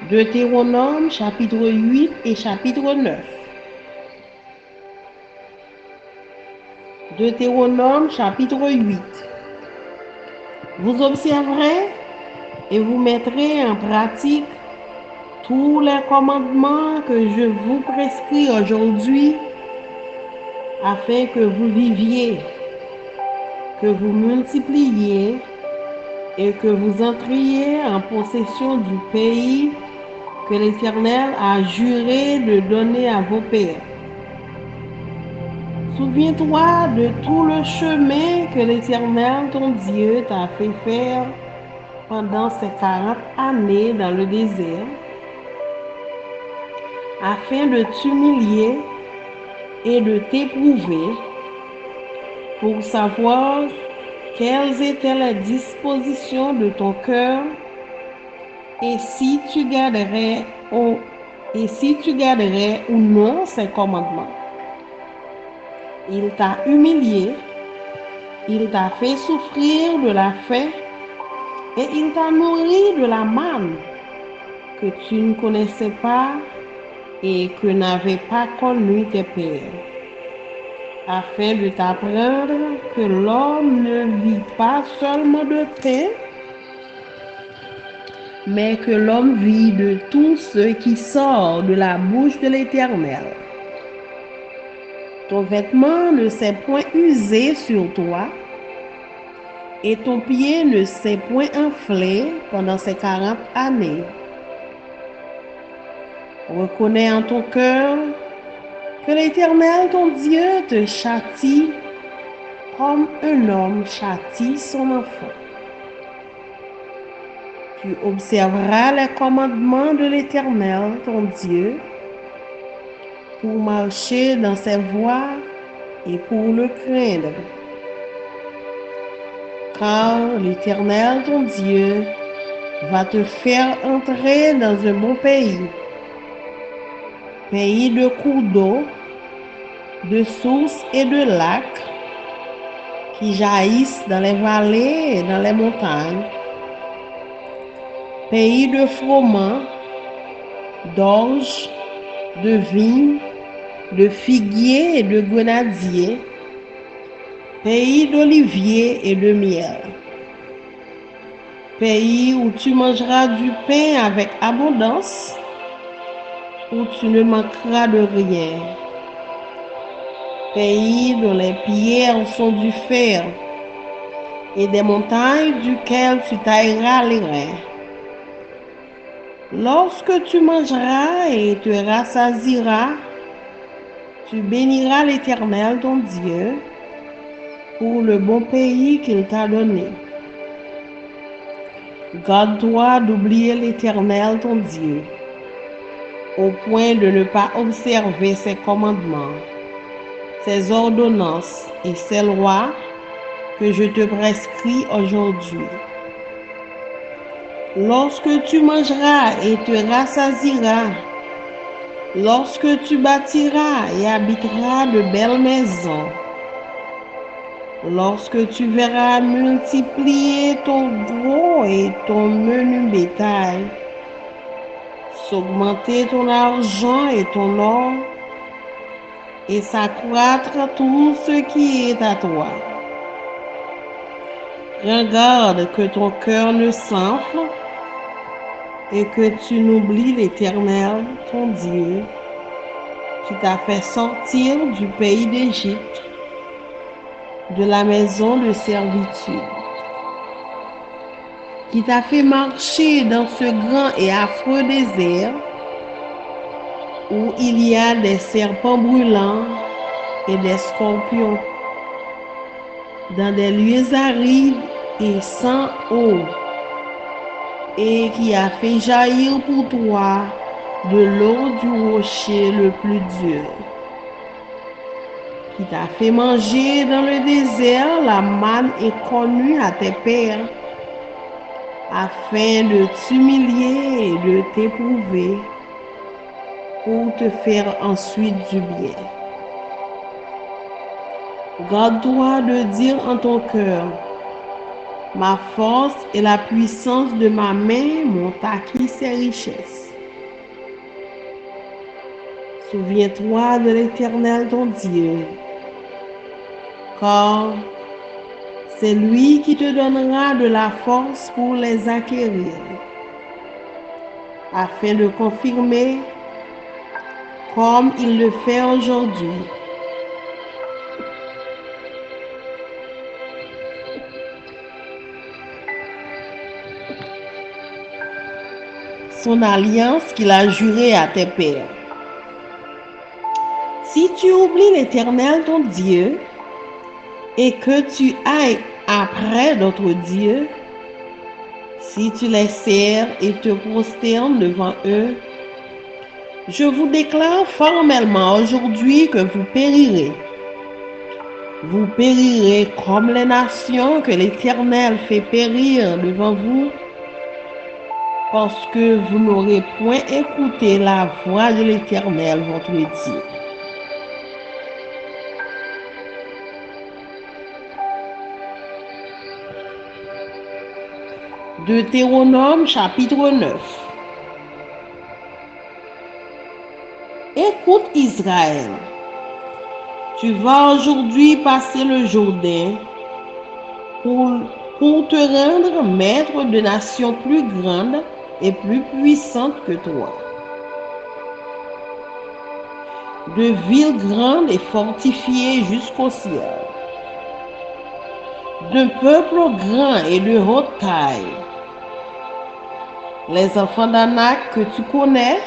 Deutéronome chapitre 8 et chapitre 9. Deutéronome chapitre 8. Vous observerez et vous mettrez en pratique tous les commandements que je vous prescris aujourd'hui afin que vous viviez, que vous multipliez et que vous entriez en possession du pays que l'Éternel a juré de donner à vos pères. Souviens-toi de tout le chemin que l'Éternel, ton Dieu, t'a fait faire pendant ces 40 années dans le désert, afin de t'humilier et de t'éprouver pour savoir quelles étaient les dispositions de ton cœur et si tu garderais ou non ces commandements. Il t'a humilié, il t'a fait souffrir de la faim et il t'a nourri de la manne que tu ne connaissais pas et que n'avaient pas connu tes pères, afin de t'apprendre que l'homme ne vit pas seulement de pain, mais que l'homme vit de tout ce qui sort de la bouche de l'Éternel. Ton vêtement ne s'est point usé sur toi, et ton pied ne s'est point enflé pendant ces 40 années. Reconnais en ton cœur que l'Éternel, ton Dieu, te châtie comme un homme châtie son enfant. Tu observeras les commandements de l'Éternel, ton Dieu, pour marcher dans ses voies et pour le craindre. Car l'Éternel, ton Dieu, va te faire entrer dans un bon pays de cours d'eau, de sources et de lacs qui jaillissent dans les vallées et dans les montagnes, pays de froment, d'orge, de vignes, de figuiers et de grenadiers, pays d'oliviers et de miel, pays où tu mangeras du pain avec abondance, où tu ne manqueras de rien, pays dont les pierres sont du fer et des montagnes duquel tu tailleras les reins. Lorsque tu mangeras et te rassasieras, tu béniras l'Éternel ton Dieu pour le bon pays qu'il t'a donné. Garde-toi d'oublier l'Éternel ton Dieu, au point de ne pas observer ses commandements, ses ordonnances et ses lois que je te prescris aujourd'hui. Lorsque tu mangeras et te rassasieras, lorsque tu bâtiras et habiteras de belles maisons, lorsque tu verras multiplier ton gros et ton menu bétail, s'augmenter ton argent et ton or, et s'accroître tout ce qui est à toi. Regarde que ton cœur ne s'enfle et que tu n'oublies l'Éternel, ton Dieu, qui t'a fait sortir du pays d'Égypte, de la maison de servitude, qui t'a fait marcher dans ce grand et affreux désert où il y a des serpents brûlants et des scorpions, dans des lieux arides et sans eau, et qui a fait jaillir pour toi de l'eau du rocher le plus dur, qui t'a fait manger dans le désert la manne inconnue à tes pères, afin de t'humilier et de t'éprouver pour te faire ensuite du bien. Garde-toi de dire en ton cœur: ma force et la puissance de ma main m'ont acquis ces richesses. Souviens-toi de l'Éternel ton Dieu, car c'est lui qui te donnera de la force pour les acquérir, afin de confirmer comme il le fait aujourd'hui. Son alliance qu'il a jurée à tes pères. Si tu oublies l'Éternel ton Dieu et que tu ailles après d'autres dieux, si tu les sers et te prosternes devant eux, je vous déclare formellement aujourd'hui que vous périrez. Vous périrez comme les nations que l'Éternel fait périr devant vous, parce que vous n'aurez point écouté la voix de l'Éternel, votre Dieu. Deutéronome chapitre 9. Écoute Israël, tu vas aujourd'hui passer le Jourdain pour te rendre maître de nations plus grandes et plus puissantes que toi, de villes grandes et fortifiées jusqu'au ciel, d'un peuple grand et de haute taille. Les enfants d'Anak que tu connais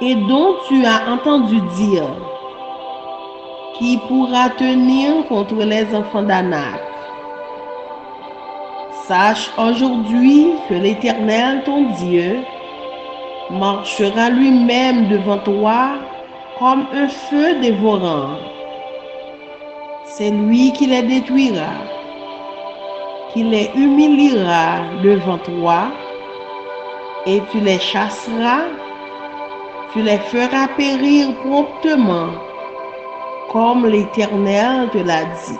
et dont tu as entendu dire, qui pourra tenir contre les enfants d'Anak. Sache aujourd'hui que l'Éternel, ton Dieu, marchera lui-même devant toi comme un feu dévorant. C'est lui qui les détruira, qui les humiliera devant toi, et tu les chasseras, tu les feras périr promptement, comme l'Éternel te l'a dit.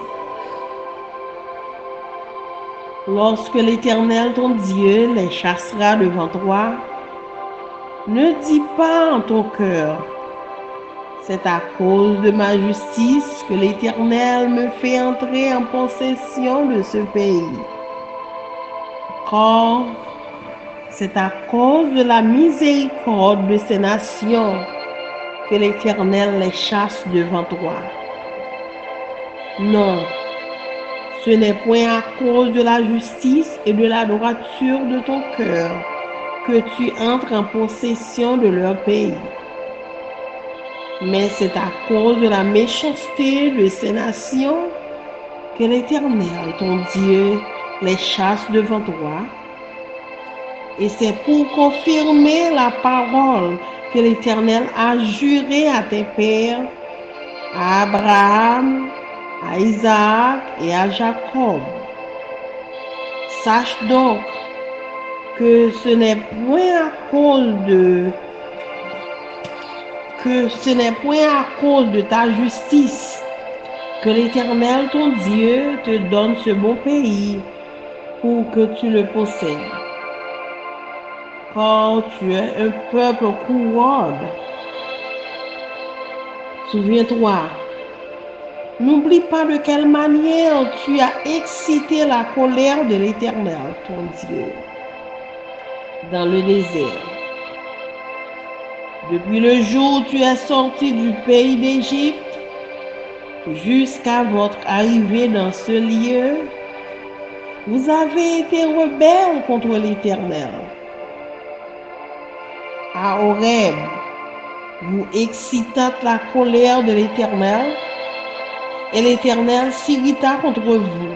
Lorsque l'Éternel ton Dieu les chassera devant toi, ne dis pas en ton cœur, c'est à cause de ma justice que l'Éternel me fait entrer en possession de ce pays. Car c'est à cause de la miséricorde de ces nations que l'Éternel les chasse devant toi. Non, ce n'est point à cause de la justice et de la droiture de ton cœur que tu entres en possession de leur pays. Mais c'est à cause de la méchanceté de ces nations que l'Éternel, ton Dieu, les chasse devant toi. Et c'est pour confirmer la parole que l'Éternel a juré à tes pères, à Abraham, à Isaac et à Jacob. Sache donc que ce n'est point à cause de ta justice que l'Éternel, ton Dieu, te donne ce bon pays pour que tu le possèdes. Car tu es un peuple courroide. Souviens-toi, n'oublie pas de quelle manière tu as excité la colère de l'Éternel, ton Dieu, dans le désert. Depuis le jour où tu es sorti du pays d'Égypte jusqu'à votre arrivée dans ce lieu, vous avez été rebelles contre l'Éternel. À Horeb, vous excitâtes la colère de l'Éternel, et l'Éternel s'irrita contre vous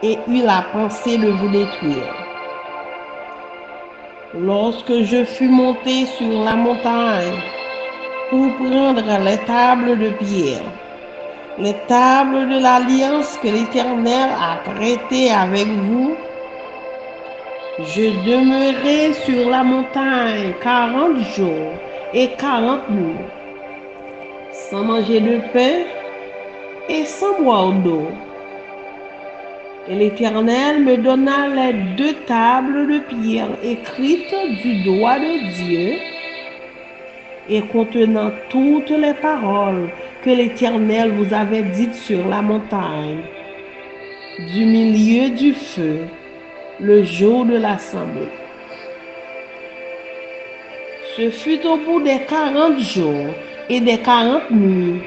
et eut la pensée de vous détruire. Lorsque je fus monté sur la montagne pour prendre les tables de pierre, les tables de l'alliance que l'Éternel a traitées avec vous, je demeurai sur la montagne 40 jours et 40 nuits, sans manger de pain et sans boire d'eau. Et l'Éternel me donna les 2 tables de pierre écrites du doigt de Dieu, et contenant toutes les paroles que l'Éternel vous avait dites sur la montagne, du milieu du feu, le jour de l'assemblée. Ce fut au bout des 40 jours et des 40 nuits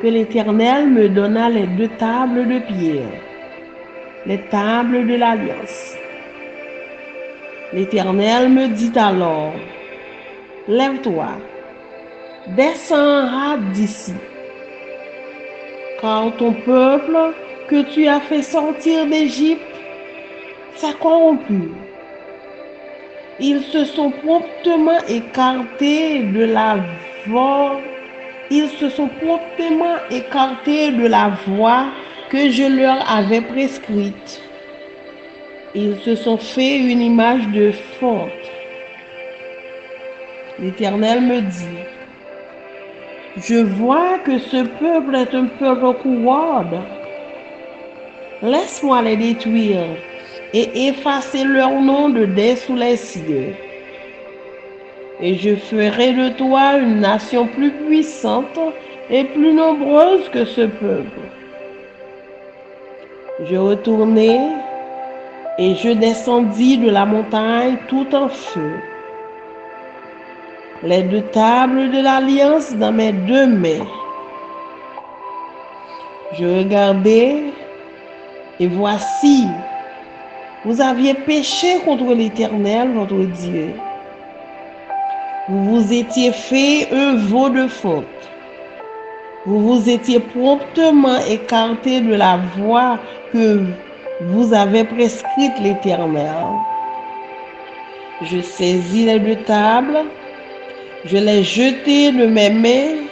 que l'Éternel me donna les 2 tables de pierre, les tables de l'Alliance. L'Éternel me dit alors, lève-toi, descends d'ici, car ton peuple que tu as fait sortir d'Égypte s'est corrompu. Ils se sont promptement écartés de la voie. Ils se sont promptement écartés de la voie que je leur avais prescrite. Ils se sont fait une image de fonte. L'Éternel me dit, je vois que ce peuple est un peuple courroide. Laisse-moi les détruire et effacer leur nom de dès sous les cieux. Et je ferai de toi une nation plus puissante et plus nombreuse que ce peuple. Je retournai et je descendis de la montagne tout en feu, les 2 tables de l'Alliance dans mes 2 mains. Je regardai et voici, vous aviez péché contre l'Éternel, votre Dieu. Vous vous étiez fait un veau de faute. Vous vous étiez promptement écarté de la voie que vous avez prescrite l'Éternel. Je saisis les 2 tables, je les jetai de mes mains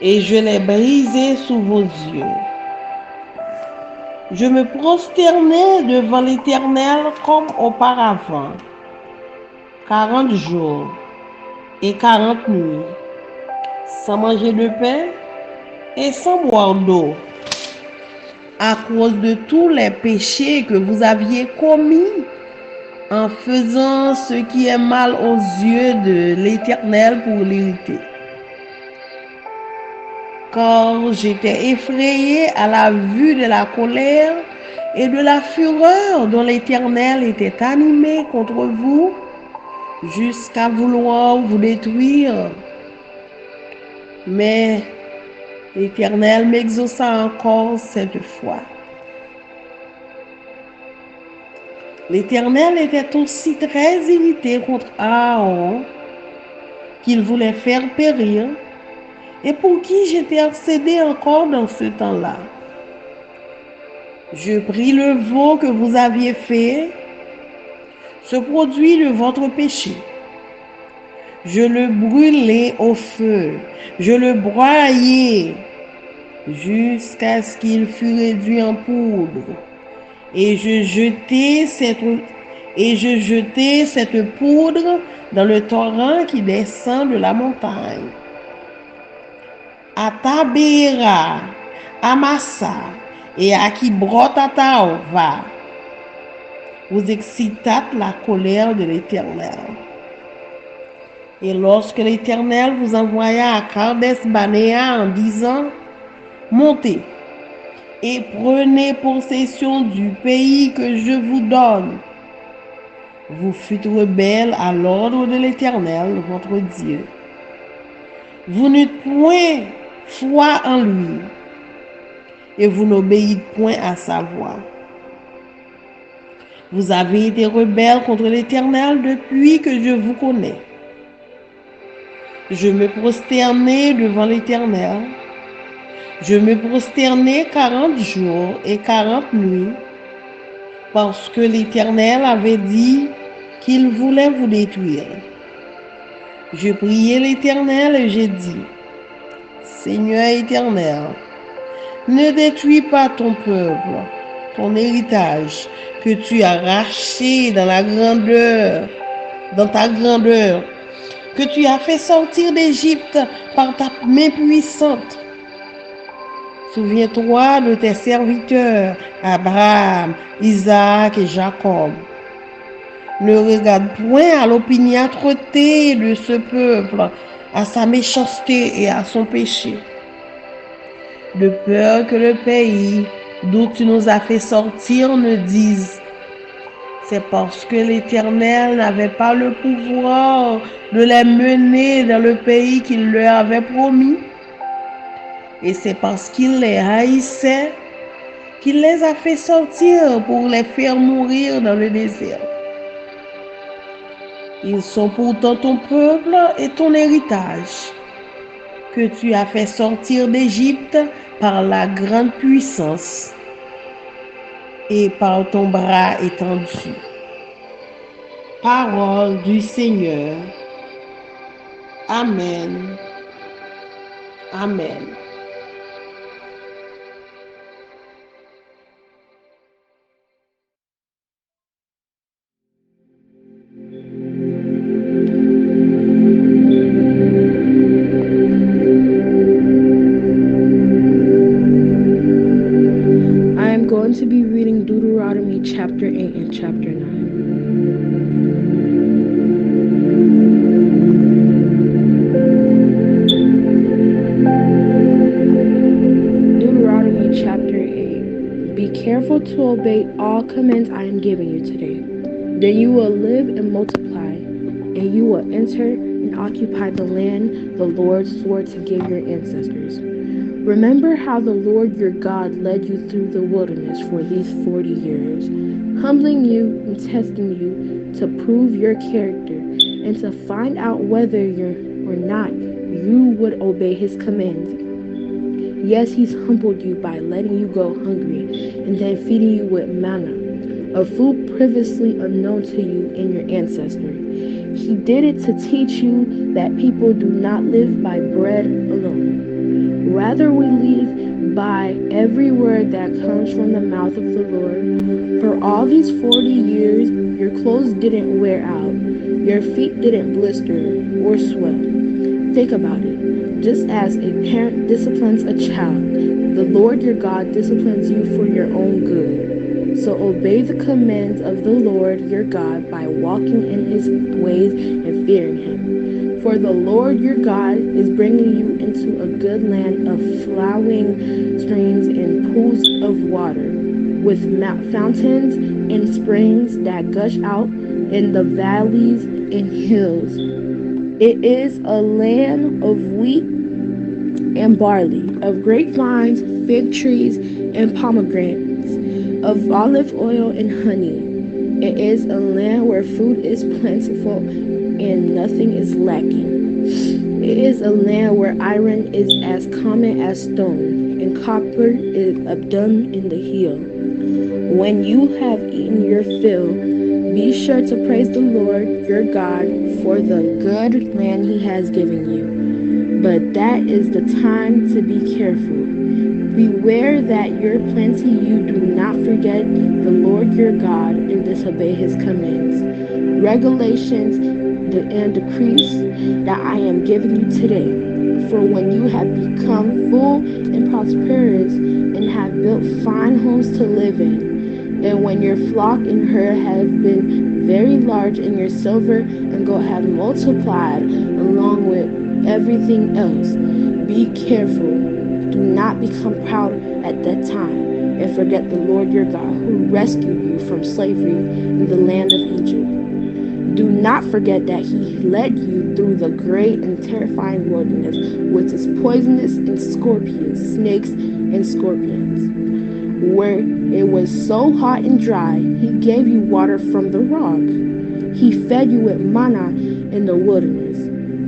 et je les brisai sous vos yeux. Je me prosternai devant l'Éternel comme auparavant, 40 jours et 40 nuits, sans manger de pain et sans boire d'eau, à cause de tous les péchés que vous aviez commis en faisant ce qui est mal aux yeux de l'Éternel pour l'irriter. Car j'étais effrayé à la vue de la colère et de la fureur dont l'Éternel était animé contre vous, jusqu'à vouloir vous détruire. Mais l'Éternel m'exauça encore cette fois. L'Éternel était aussi très irrité contre Aaron, qu'il voulait faire périr, et pour qui j'intercédais encore dans ce temps-là. Je pris le veau que vous aviez fait, ce produit de votre péché. Je le brûlai au feu, je le broyai jusqu'à ce qu'il fût réduit en poudre. Et je jetai cette poudre dans le torrent qui descend de la montagne. À Tabéra, à Massa et à Kibrot-Hataava, vous excitâtes la colère de l'Éternel. Et lorsque l'Éternel vous envoya à Kades-Banéa en disant, montez et prenez possession du pays que je vous donne, vous fûtes rebelles à l'ordre de l'Éternel, votre Dieu. Vous n'eûtes point foi en lui, et vous n'obéissez point à sa voix. Vous avez été rebelles contre l'Éternel depuis que je vous connais. Je me prosternai devant l'Éternel. Je me prosternai 40 jours et 40 nuits, parce que l'Éternel avait dit qu'il voulait vous détruire. Je priai l'Éternel et j'ai dit, Seigneur éternel, ne détruis pas ton peuple, ton héritage, que tu as racheté dans ta grandeur, que tu as fait sortir d'Égypte par ta main puissante. Souviens-toi de tes serviteurs, Abraham, Isaac et Jacob. Ne regarde point à l'opiniâtreté de ce peuple, à sa méchanceté et à son péché, de peur que le pays d'où tu nous as fait sortir ne dise: c'est parce que l'Éternel n'avait pas le pouvoir de les mener dans le pays qu'il leur avait promis. Et c'est parce qu'il les haïssait qu'il les a fait sortir pour les faire mourir dans le désert. Ils sont pourtant ton peuple et ton héritage, que tu as fait sortir d'Égypte par la grande puissance et par ton bras étendu. Parole du Seigneur. Amen. Amen. I am going to be reading Deuteronomy chapter 8 and chapter 9. Deuteronomy chapter 8. Be careful to obey all commands I am giving you today. Then you will live and multiply, and you will enter and occupy the land the Lord swore to give your ancestors. Remember how the Lord your God led you through the wilderness for these 40 years, humbling you and testing you to prove your character and to find out whether or not you would obey his commands. Yes, he's humbled you by letting you go hungry and then feeding you with manna, a food previously unknown to you and your ancestors. He did it to teach you that people do not live by bread alone. Rather, we live by every word that comes from the mouth of the Lord. For all these 40 years, your clothes didn't wear out, your feet didn't blister or swell. Think about it. Just as a parent disciplines a child, the Lord your God disciplines you for your own good. So obey the commands of the Lord your God by walking in his ways and fearing him. For the Lord your God is bringing you into a good land of flowing streams and pools of water, with fountains and springs that gush out in the valleys and hills. It is a land of wheat and barley, of grapevines, fig trees, and pomegranates, of olive oil and honey. It is a land where food is plentiful and nothing is lacking. It is a land where iron is as common as stone, and copper is abundant in the hill. When you have eaten your fill, be sure to praise the Lord your God for the good land he has given you. But that is the time to be careful. Beware that your plenty you do not forget the Lord your God and disobey his commands, regulations, and decrees that I am giving you today. For when you have become full and prosperous and have built fine homes to live in, and when your flock and herd have been very large and your silver and gold have multiplied along with everything else, be careful. Do not become proud at that time and forget the Lord your God who rescued you from slavery in the land of Egypt. Do not forget that he led you through the great and terrifying wilderness with its poisonous and scorpions, snakes and scorpions. Where it was so hot and dry, he gave you water from the rock. He fed you with manna in the wilderness,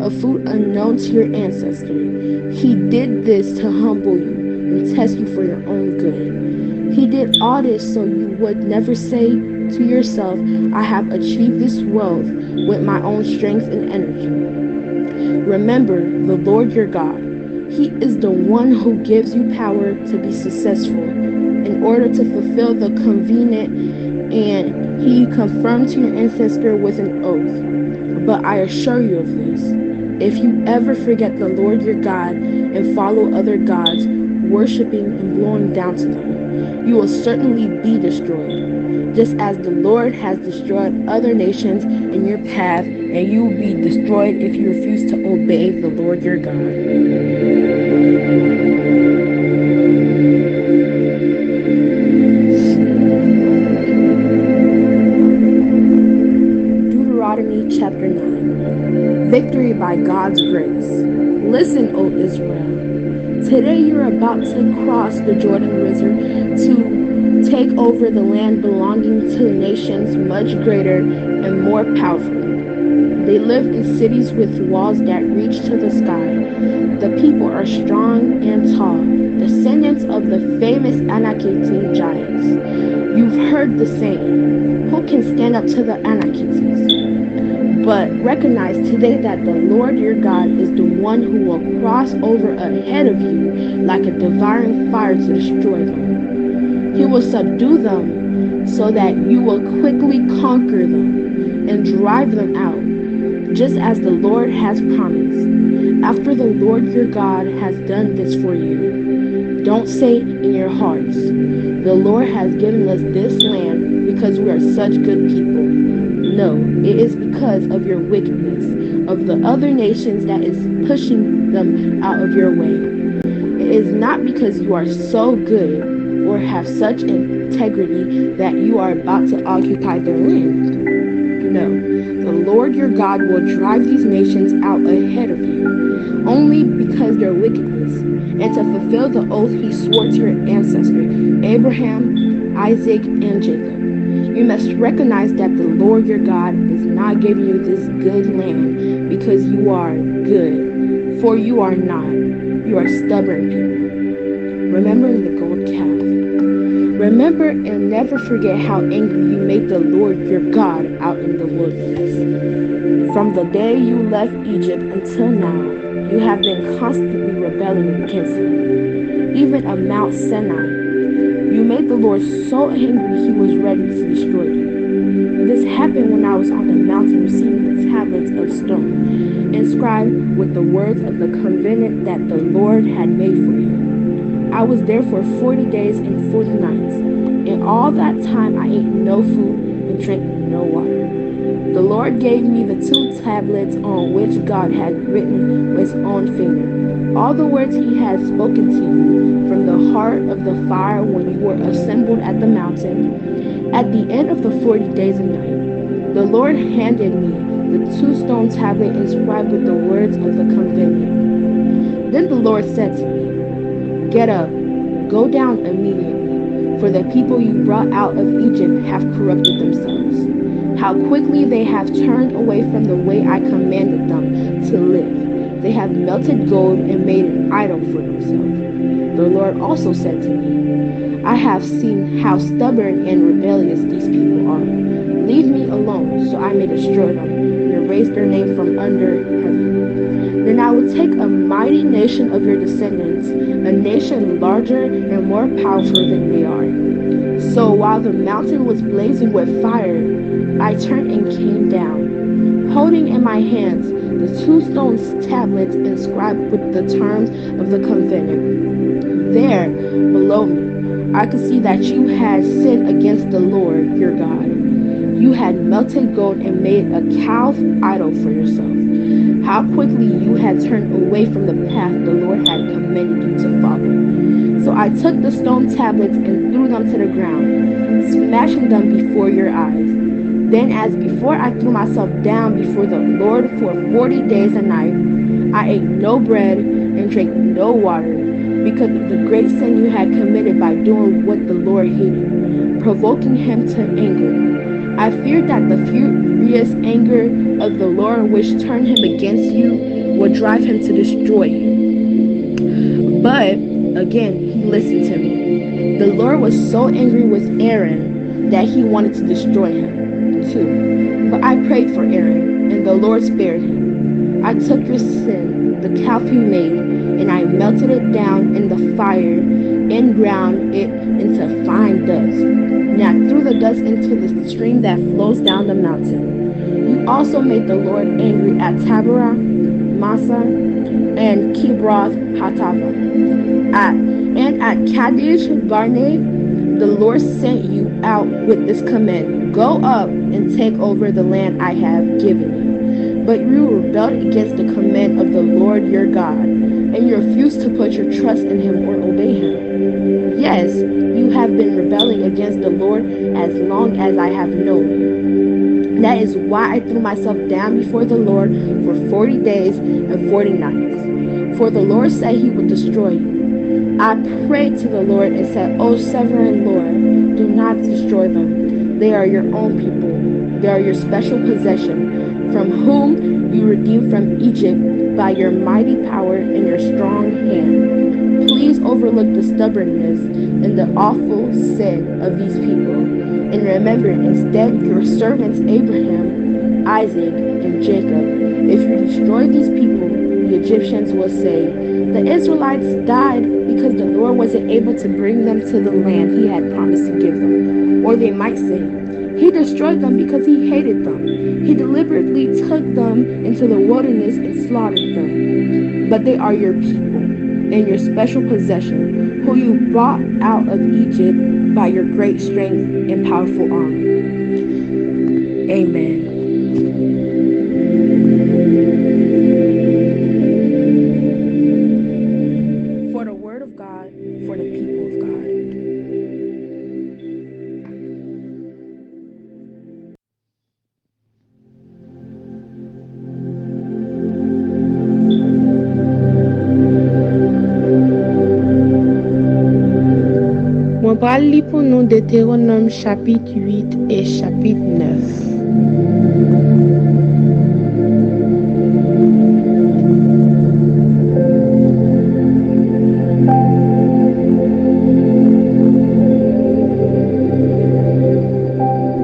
a food unknown to your ancestors. He did this to humble you and test you for your own good. He did all this so you would never say to yourself, I have achieved this wealth with my own strength and energy. Remember the Lord your God. He is the one who gives you power to be successful in order to fulfill the covenant, and he confirmed to your ancestor with an oath. But I assure you of this, if you ever forget the Lord your God and follow other gods, worshiping and blowing down to them, you will certainly be destroyed, just as the Lord has destroyed other nations in your path and you will be destroyed if you refuse to obey the Lord your God. Deuteronomy chapter 9. Victory by God's grace. Listen, O Israel. Today you're about to cross the Jordan River to take over the land belonging to nations much greater and more powerful. They live in cities with walls that reach to the sky. The people are strong and tall, descendants of the famous Anakim giants. You've heard the saying, who can stand up to the Anakim? But recognize today that the Lord your God is the one who will cross over ahead of you like a devouring fire to destroy them. He will subdue them so that you will quickly conquer them and drive them out, just as the Lord has promised. After the Lord your God has done this for you, don't say in your hearts, the Lord has given us this land because we are such good people. No, it is because of your wickedness, of the other nations that is pushing them out of your way. It is not because you are so good or have such integrity that you are about to occupy their land. No, the Lord your God will drive these nations out ahead of you, only because their wickedness, and to fulfill the oath he swore to your ancestor, Abraham, Isaac, and Jacob. You must recognize that the Lord your God is not giving you this good land because you are good, for you are not. You are stubborn people. Remember the gold calf. Remember and never forget how angry you made the Lord your God out in the wilderness. From the day you left Egypt until now, you have been constantly rebelling against him. Even at Mount Sinai, you made the Lord so angry he was ready to destroy you. This happened when I was on the mountain receiving the tablets of stone, inscribed with the words of the covenant that the Lord had made for you. I was there for 40 days and 40 nights, and all that time I ate no food and drank no water. The Lord gave me the 2 tablets on which God had written with his own finger, all the words he had spoken to you from the heart of the fire when you were assembled at the mountain. At the end of the 40 days and night, the Lord handed me the 2 stone tablets inscribed with the words of the covenant. Then the Lord said to me, get up, go down immediately, for the people you brought out of Egypt have corrupted themselves. How quickly they have turned away from the way I commanded them to live. They have melted gold and made an idol for themselves. The Lord also said to me, I have seen how stubborn and rebellious these people are. Leave me alone, so I may destroy them and erase their name from under heaven. Then I will take a mighty nation of your descendants, a nation larger and more powerful than they are. So while the mountain was blazing with fire, I turned and came down, holding in my hands the 2 stone tablets inscribed with the terms of the covenant. There, below me, I could see that you had sinned against the Lord your God. You had melted gold and made a calf idol for yourself. How quickly you had turned away from the path the Lord had commanded you to follow. So I took the stone tablets and threw them to the ground, smashing them before your eyes. Then as before I threw myself down before the Lord for 40 days and nights, I ate no bread and drank no water, because of the great sin you had committed by doing what the Lord hated, provoking him to anger. I feared that the furious anger of the Lord which turned him against you would drive him to destroy you. But again, he listened to me. The Lord was so angry with Aaron that he wanted to destroy him too. But I prayed for Aaron, and the Lord spared him. I took your sin, the calf you made, and I melted it down in the fire and ground it into fine dust. And I threw the dust into the stream that flows down the mountain. You also made the Lord angry at Taberah, Massa, and Kibroth Hattaavah. And at Kadesh Barnea, the Lord sent you out with this command: go up and take over the land I have given you. But you rebelled against the command of the Lord your God, and you refused to put your trust in him or obey him. Yes, you have been rebelling against the Lord as long as I have known you. That is why I threw myself down before the Lord for 40 days and 40 nights. For the Lord said he would destroy you. I prayed to the Lord and said, O sovereign Lord, do not destroy them. They are your own people. They are your special possession, from whom you redeemed from Egypt by your mighty power and your strong hand. Please overlook the stubbornness and the awful sin of these people, and remember instead your servants Abraham, Isaac, and Jacob. If you destroy these people, the Egyptians will say, the Israelites died because the Lord wasn't able to bring them to the land he had promised to give them. Or they might say, he destroyed them because he hated them. He deliberately took them into the wilderness and slaughtered them. But they are your people and your special possession, who you brought out of Egypt by your great strength and powerful arm. Amen. For the word of God, for the people of God. Mwen pral li pou nou Deutéronome chapitre 8 et chapitre 9.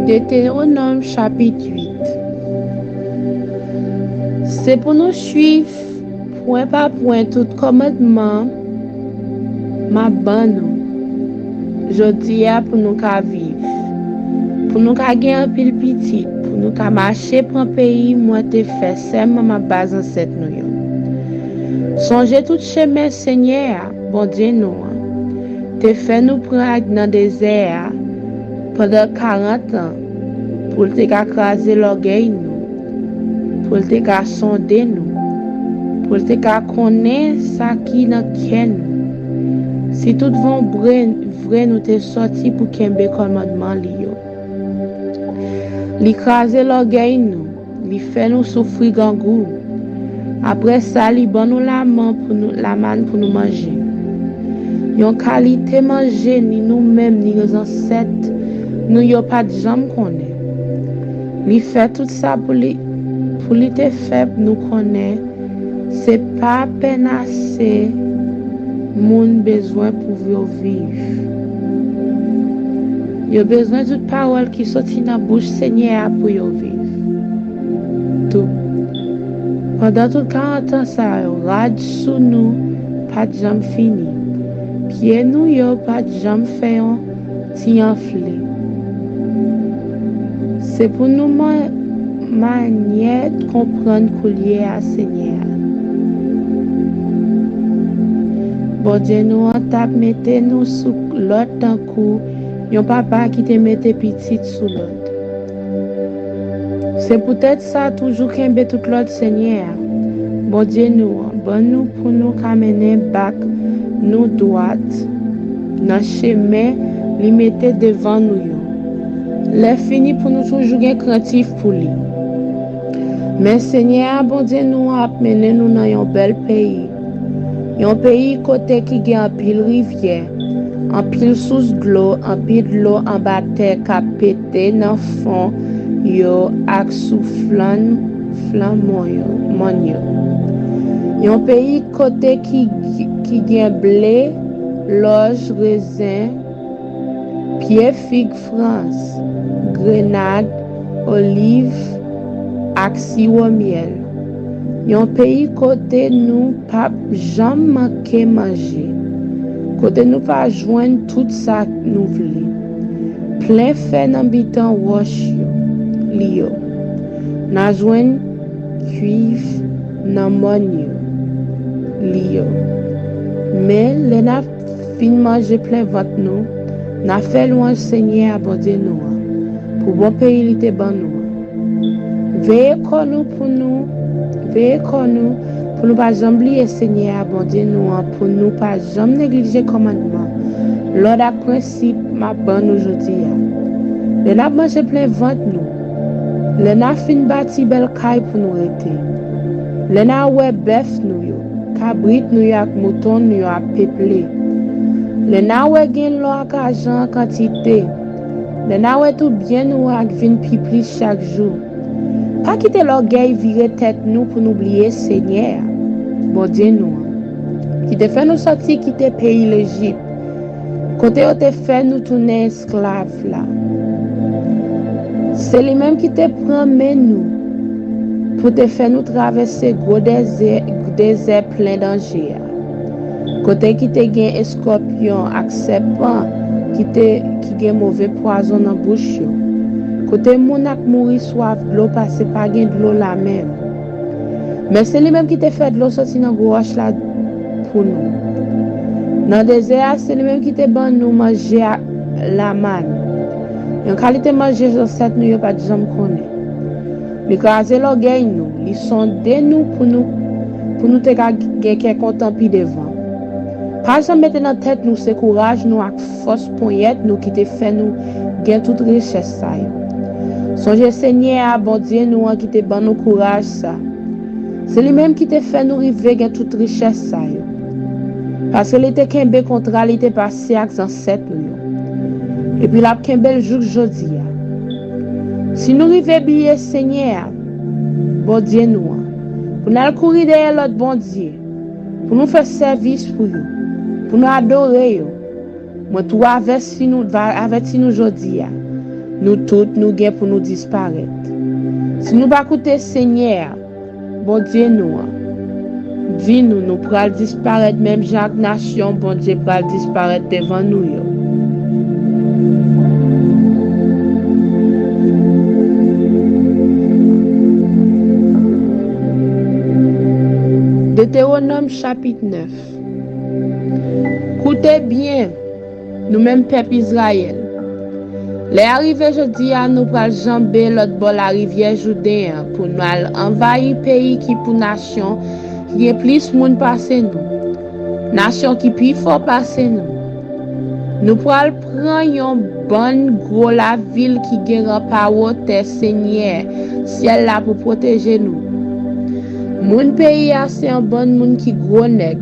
Deutéronome chapitre 8. C'est pour nous suivre point par point tout commandement ma ban nous. Jodi a pour nous ka vivre. Pour nous ka gen un pile petit, pour nous ka marcher pour un pays moi te fait seulement ma base ancêtre nous yo. Songez tout chemin Seigneur, bon Dieu nous. Te fait nous prendre dans désert pendant 40 ans pour te ka craser l'orgueil nous, pour te ka sonder nous, pour te ka connaître ça qui dans cœur nous. Si tout vont vrai nous te sorti pour kembe commandement li yo. Li craser l'orgueil nous, li fait nous souffrir gangou. Après ça, li ban nous la main pour nous la manne pour nous manger. Yon qualité manger ni nous-mêmes ni nos ancêtres nous yo pas de jambe connaît. Li fait tout ça pour li te fait nous connaît. C'est pas peine assez moun besoin pour vivre. Yo besoin d'une parole qui sortit dans la bouche Seigneur pour yo vivre. Tout. Pendant tout 40 ans, ça rage sous nous, pas de jambe fini. Pieds nous yo pas de jambe fait un ti enflé. C'est pour nous manière de comprendre qu'il y a Seigneur. Bon Dieu nous en tape mettez nous sous l'autre coup. Yon papa qui te mette petite sous l'autre. C'est peut-être ça toujours qu'un tout l'autre Seigneur. Bon Dieu nous, bon nous pour nous mener back nous droite dans chemin li mette devant nous yo. Les fini pour nous toujours un craintif pour lui. Mais Seigneur, bon Dieu nous a mené nous dans un bel pays. Un pays côté qui gen un pile rivière. En pile sous l'eau, en pile de l'eau en bas terre qui pété dans fond yo ak soufflant flamand yo. Yon pays côté qui gen blé, l'orge, raisin, pied figue France, grenade, olive ak sirop miel. Yon pays côté nous pas jamais manqué manger. Côté nous pas joindre tout ça nous voulons. Plein fait dans bitan roche yo. Na joindre cuivre dans mon yo. Mais les n'a fin manger plein ventre nous. N'a fait louange Seigneur bon Dieu nous. Pour bon pays il te ban nous. Veillez comme nous pour nous pas jamais oublier Seigneur, bon Dieu nous, pour nous pas jamais négliger commandement. L'ordre à principe m'a bonne aujourd'hui. Le n'a mangé plein ventre nous. Le n'a fin bâti belle caille pour nous rester. Le n'a ouais bœuf nous yo, cabrit nous yo ak mouton nous yo a peuplé. Le n'a ouais gen l'eau ak argent quantité. Le n'a ouais tout bien nous ak vin pi plus chaque jour. Pas quitter l'orgueil virer tête nous pour nous oublier Seigneur. Bon Dieu nous. Qui te fait nous sortir quitter pays l'Égypte. Côté où te fait nous tourner esclaves là. C'est lui-même qui te promet nous pour te faire nous traverser gros désert plein de danger. Côté qui te gagne scorpion ak serpent qui gagne mauvais poison dans bouche. Côté moun ak mourir soif de l'eau parce que pas gagne de l'eau la même. Mais c'est lui-même qui te fait de l'eau sortir dans gros roche là pour nous. Dans le désert, c'est lui-même qui te ban nous manger la manne. En qualité manger sur cette nous pas de jamais connaît. Mais craser l'orgueil nous, ils sont de nous pour nous te gagner content puis devant. Pas jamais mettre dans tête nous ce courage nous avec force poignette nous qui te fait nous gagner toute richesse ça. Songez Seigneur, bon Dieu nous qui te ban nous courage ça. C'est lui-même qui te fait nous arriver gagner toute richesse ça. Parce que l'été kembe contrat l'été passé avec ancêtre nous. Et puis la kembe jour jodi. Si nous arrivons bien Seigneur, bon Dieu nous, pour nous courir derrière l'autre bon Dieu, pour nous faire service pour nous, pour nous adorer, moi tout averti nous aujourd'hui, nous toutes nous gain pour nous disparaître. Si nous pas écouter Seigneur, bon Dieu nous, vie nous pourrons disparaître même chaque nation, bon Dieu pourra disparaître devant nous. Deutéronome chapitre 9. Écoutez bien, nous-mêmes peuple Israël. Les arrivés jeudi à nous pour jamber l'autre bord la rivière Jourdain pour nous envahir pays qui pour nation qui est plus monde passer nous. Nation qui plus fort passer nous. Nous pourrons prendre une bonne gros la ville qui gagne par terre Seigneur ciel là pour protéger nous. Mon pays a c'est un bon monde qui gros nèg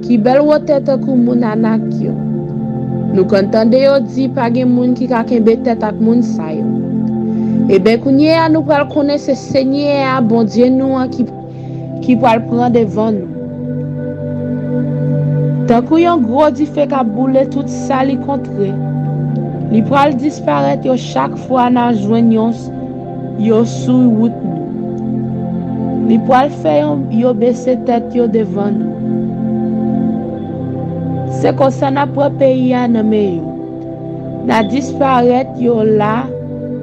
qui belle tête comme mon anak yo. Nous contendé yo dit pas gen monde qui ka kembe tête ak moun sa yo. Et ben kounya nous pral connaître Seigneur bon Dieu nous qui pral prendre devant nous. Tant que yon gros di fait ka boule tout ça li contre. Li pral disparaître yo chaque fois na joignon yo sous route nous. Li pral faire yo baisser tête yo devant nous. C'est comme ça n'a pas pays à nommer yo. Na disparaître yo là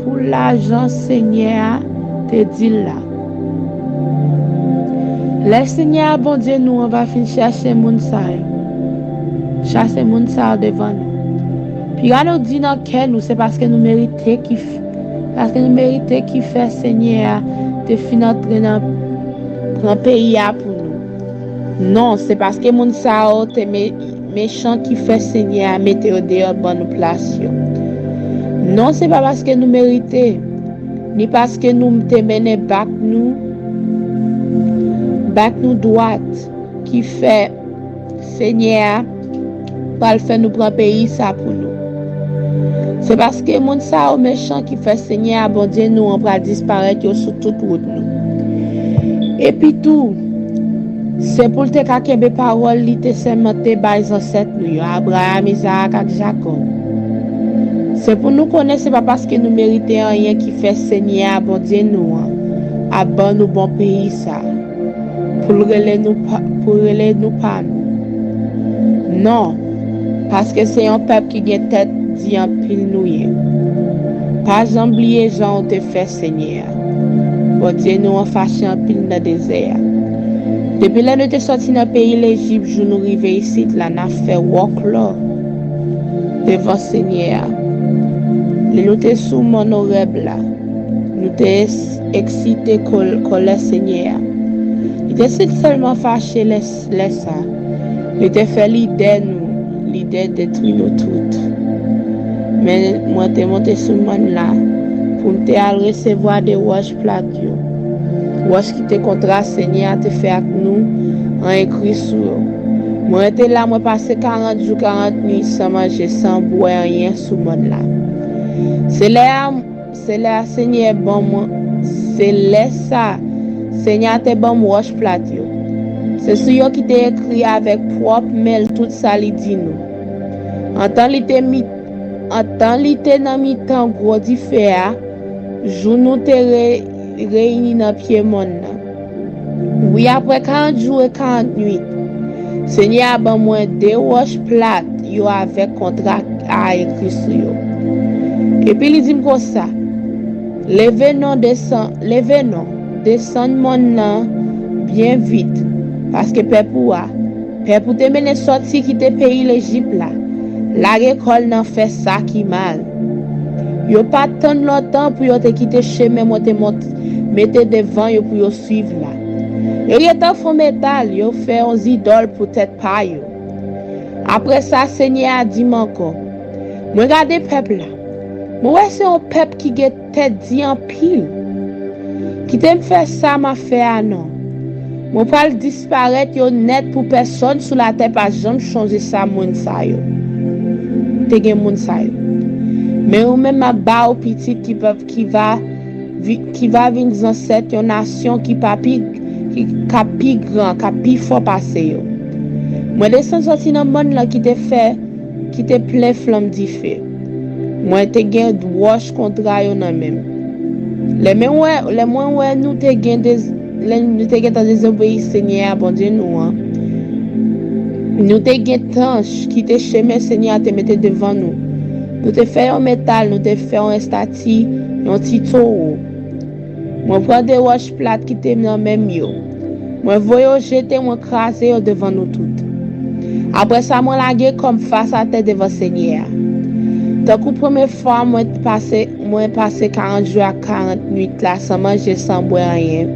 pour l'argent Seigneur te dit là. Le Seigneur bon Dieu nous on va finir chercher moun sa. Chasser moun sa devant nous. Puis quand nous dit dans quel nous c'est parce que nous méritons qui fait Seigneur te fin entrer dans un pays pour nous. Non, c'est parce que moun sa te méchant qui fait Seigneur mettre au dehors bonne place. Non, c'est pas parce que nous méritons, ni parce que nous te mené back nous droite qui fait Seigneur pour le faire nous prendre pays ça pour nous. C'est parce que moun sa au méchant qui fait Seigneur bon Dieu nous on va disparaître sur toute route nous. Et puis tout c'est pour te kakembe parole li te semente bay ancêtre nous Abraham, Isaac et Jacob. C'est pour nous connaître c'est pas parce que nous méritons rien qui fait Seigneur bon Dieu nous à bon nous bon pays ça. Pour reler nous pas nous. Non, parce que c'est un peuple qui a tête dit en pile nous. Pas oublier Jean te fait Seigneur. Bon Dieu nous en fâché en pile dans le désert. Depuis là nous te sorti dans le pays l'Égypte, je nous arrivé ici, là n'a fait walk là devant Seigneur. Nous te sous mon honorable là. nous t'es excité colère Seigneur. Il était seulement fâché laisse ça. Il était fait l'idée nous, l'idée détruire nous toutes. Mais moi t'es monté sur le là pour te recevoir des roches plates. Roches qui te contrat Seigneur te fait avec nous en écrit sur. Moi j'étais là, moi passé 40 jours, 40 nuits sans manger, sans boire rien sur le monde là. C'est là Seigneur bon moi. C'est là ça. Seigneur te bon roche plate. C'est sur yo qui te écrit avec propre mail tout ça li dit nous. En temps li te dans mi-temps gros di faire, jou nous te réunis dans pied monde. Oui, après 40 jours et 40 nuits. Seigneur ban moi des roches plates yo avec contrat à écrit sur yo. Et puis il dit comme ça. Levez non descend mon bien vite parce que peuple te mène sorti qui te pays l'Égypte là. La récolte n'en fait ça qui mal. Yo pas tant longtemps pour yo te quitter chemin moi te mettez devant yo pour yo suivre là. Yo était fond métal, yo fait un idole pour tête pas yo. Après ça Seigneur a dit encore. Moi regarder peuple là. Moi c'est un peuple qui get tête dit en pile. Qui t'aime faire ça m'a fait non. Moi pas disparaître yo net pour personne sur la terre pas jamais changer ça moun sa yo. Te gen moun sa yo. Mais ou même ma ba ou petit qui va venir dans cette nation qui pi grand, qui pi fort passer yo. Moi descend sorti dans monde là qui te plein flamme di feu. Moi te gen roche contre yo nan même. Les moins nous te gen dans désobéir Seigneur bon Dieu nous hein. Nous te gen tanche qui te chemin Seigneur te mette devant nous. Nous te fait en métal, nous te fait en statue, un petit taureau. Moi prends des roches plates qui te dans même yo. Moi voyo jeter, moi craser devant nous toutes. Après ça moi laguer comme face à tête devant Seigneur. Donc la première fois moi passé 40 jours à 40 nuits là sans manger sans boire rien.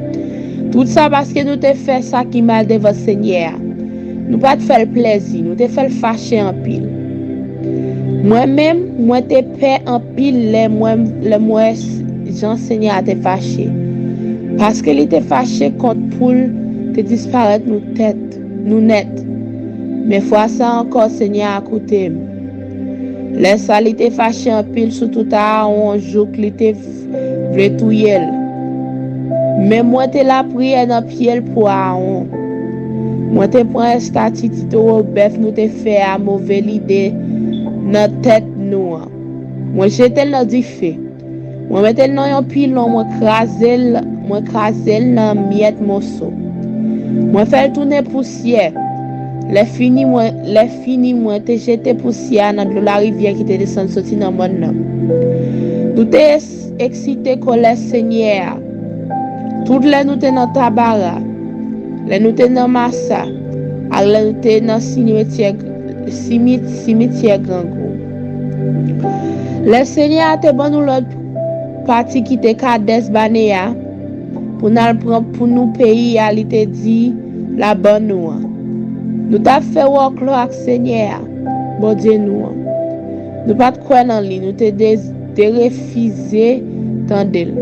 Tout ça parce que nous te fait ça qui mal devant Seigneur. Nous pas te faire plaisir, nous te fait fâcher en pile. Moi-même, moi te paix en pile moi Jean Seigneur te fâché. Parce que il te fâché contre poule te disparaître nous net. Mais fois ça encore Seigneur a écouté. Laisse ça il te fâché en pile surtout à un jour qu'il te voulait touyer. Mais moi te la prière dans pied pour Aaron. Moi te prends un statut au bœuf nous te fait à mauvaise idée dans tête nous. Moi j'étais dans du feu. Moi mettais dans un pilon moi craser dans miette morceau. Moi faire tourner poussière. Les fini moi te jeter poussière dans la rivière qui te descend sorti dans mon nom. Nous te excité colère Seigneur. Toutes les nous te dans tabara. Les nous te dans massa. Les nous te dans cimetière grand gros. Le Seigneur te bon nous l'autre parti qui te Kades Banea pour nous pays il te dit la bonne nous. Nous t'a fait work avec Seigneur. Bon Dieu nous. Nous pas croire dans lui, nous te refuser tandel.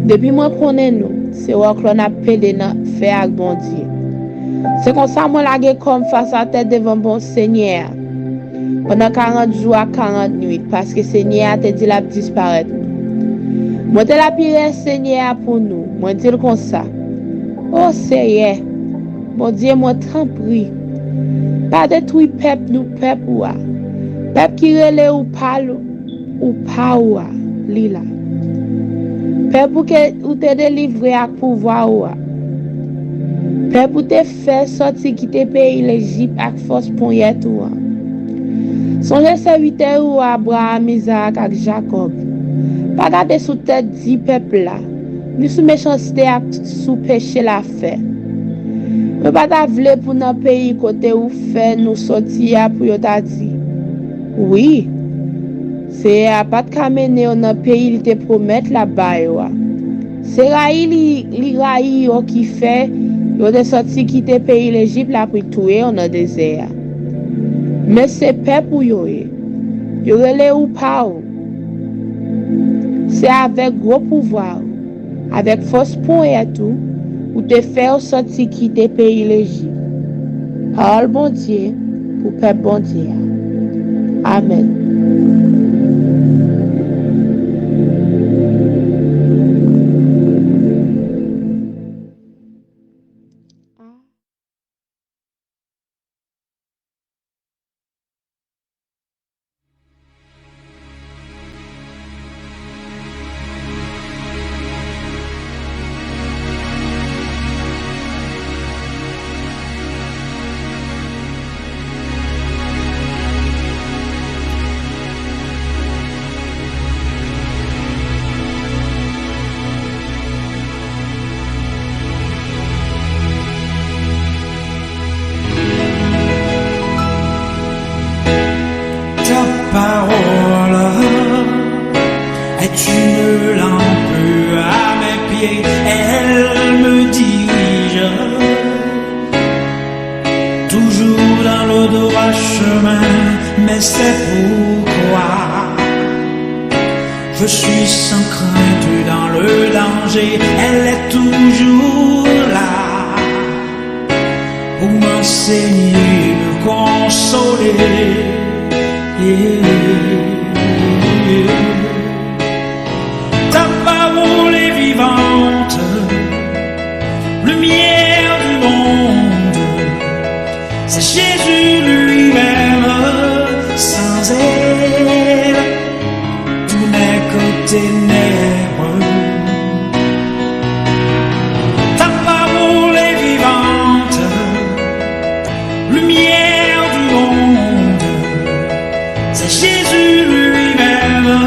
Depuis moi connais nous, c'est work là n'a pédé faire avec bon Dieu. C'est comme ça moi la comme face à tête devant bon Seigneur. Pendant 40 jours à 40 nuits parce que Seigneur te dit la disparaître. Moi te la pire Seigneur pour nous. Moi dis comme ça. Oh Seigneur. Bon Dieu moi t'en prie. Pas détruire peuple nous peuple ou. Peuple qui relè ou parle ou pas ou lila. Peuple que ou te délivrer à pouvoir ou. Peuple te fait sortir quitter pays l'Égypte avec force pour y être ou. Songe serviteur ou Abraham, Isaac et Jacob. Pas garder sous tête 10 peuples là. Ni sous méchanceté sous péché la fait. Mais pas ta vle pour notre pays côté où fait nous sortir pour yo ta dit. Oui. C'est à pas de mener dans le pays qui te promet la baille. C'est li raï qui fait yo de sorti quitter pays l'Égypte là pour tuer dans le désert. Mais c'est peuple yo relè ou pas. C'est avec gros pouvoir, avec force pour et tout, ou te faire sortir quitter pays l'Égypte. Parole bon Dieu pour peuple bon Dieu. Amen. Parole est une lampe à mes pieds, elle me dirige toujours dans le droit chemin, mais c'est pourquoi je suis sans crainte dans le danger, elle est toujours là pour m'enseigner, me consoler. Ta parole est vivante, lumière du monde, c'est Jésus lui-même, sans elle, tout n'est que ténèbres. Ta parole est vivante, lumière du monde, c'est Jésus lui-même,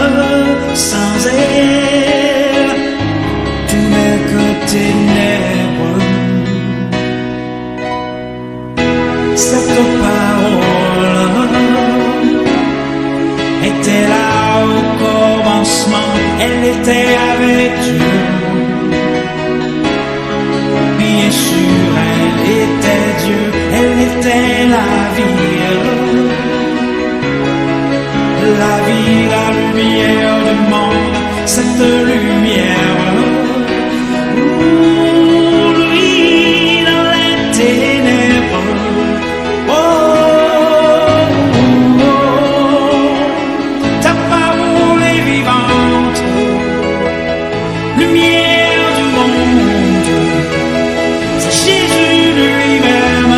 sans elle, tout n'est que ténèbres. Cette parole était là au commencement, elle était avec Dieu. Bien sûr, elle était Dieu, elle était la vie. La vie, la lumière du monde, cette lumière, lui dans les ténèbres. Oh, oh, oh, ta parole est vivante, lumière du monde, c'est Jésus lui-même,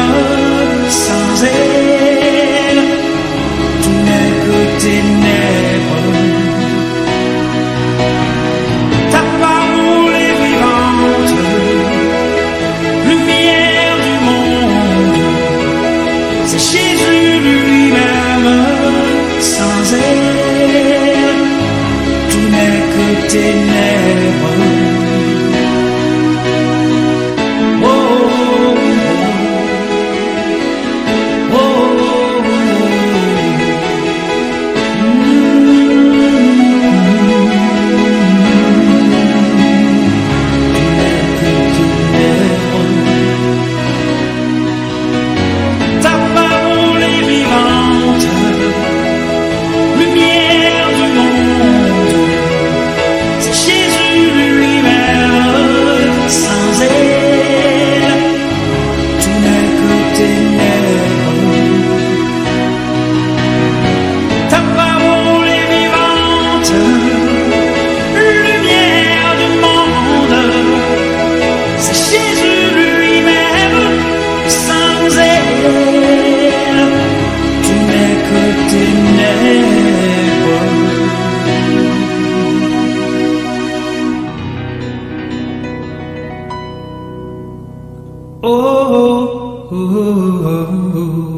sans elle, tout n'est que ténèbres. Ta parole est vivante, lumière du monde, c'est Jésus lui-même, sans elle, tout n'est que ténèbres. Oh, oh, oh, oh, oh. Ta parole est vivante, lumière du monde, c'est Jésus lui-même, sans elle, tout n'est que ténèbres. Ta parole est vivante, lumière du monde, c'est Jésus lui-même, sans elle, tout n'est que ténèbres. Oh, oh, oh, oh, oh.